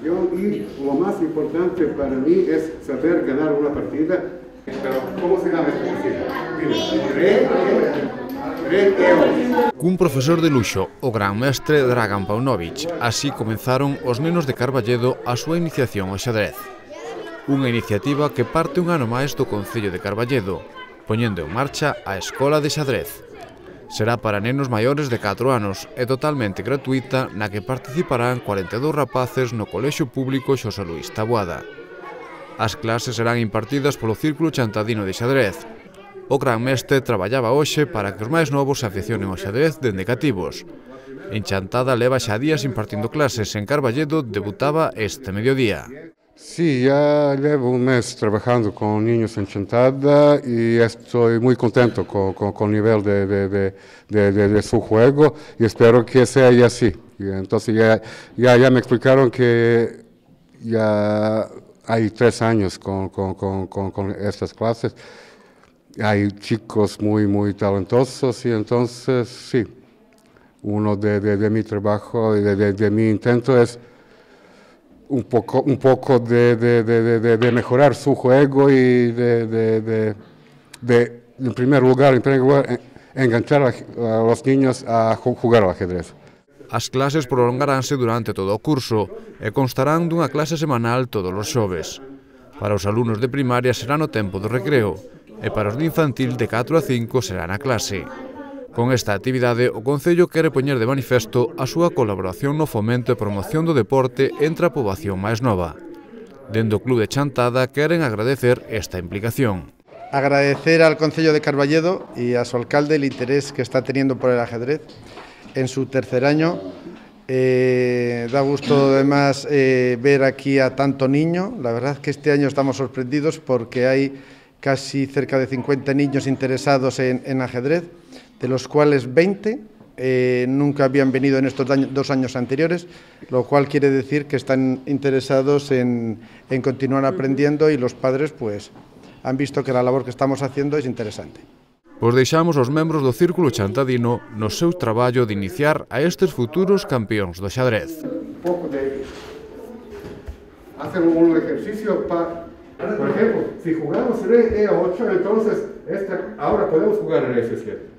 Y lo más importante para mí es saber ganar una partida. Pero, ¿cómo se llama esta partida? Cun profesor de luxo, o gran mestre Dragan Paunovic, así comenzaron os nenos de Carballedo a súa iniciación ao xadrez. Unha iniciativa que parte un ano máis do Concello de Carballedo, poñendo en marcha a Escola de Xadrez. Será para nenos maiores de 4 anos e totalmente gratuita, na que participarán 42 rapaces no Colexio Público Xosé Luís Taboada. As clases serán impartidas polo Círculo Chantadino de Xadrez. O gran mestre traballaba hoxe para que os máis novos se aficionen ao xadrez dende cativos. En Chantada leva xa días impartindo clases, en Carballedo debutaba este mediodía. Sí, ya llevo un mes trabajando con niños en Chantada y estoy muy contento con el nivel de su juego y espero que sea así. Y entonces ya me explicaron que ya hay 3 años con estas clases. Hay chicos muy talentosos y entonces sí, uno de mi trabajo y de mi intento es un poco de mejorar su juego y en primer lugar, enganchar a los niños a jugar al ajedrez. As clases prolongaránse durante todo o curso e constarán dunha clase semanal todos os xoves. Para os alumnos de primaria será no tempo do recreo e para os de infantil de 4 a 5 será na clase. Con esta actividade, o Concello quere poñer de manifesto a súa colaboración no fomento e promoción do deporte entre a poboación máis nova. Dende o Club de Chantada queren agradecer esta implicación. Agradecer al Concello de Carballedo y a su alcalde el interés que está teniendo por el ajedrez en su 3er año. Da gusto además ver aquí a tanto niño. La verdad es que este año estamos sorprendidos porque hay casi cerca de 50 niños interesados en ajedrez, de los cuales 20 nunca habían venido en estos 2 años anteriores, lo cual quiere decir que están interesados en continuar aprendiendo y los padres pues han visto que la labor que estamos haciendo es interesante. Pois deixamos os membros do Círculo Chantadino no seu traballo de iniciar a estes futuros campeóns do xadrez. Hacer un ejercicio para, por ejemplo, si jugamos rey E8, entonces ahora podemos jugar rey F7.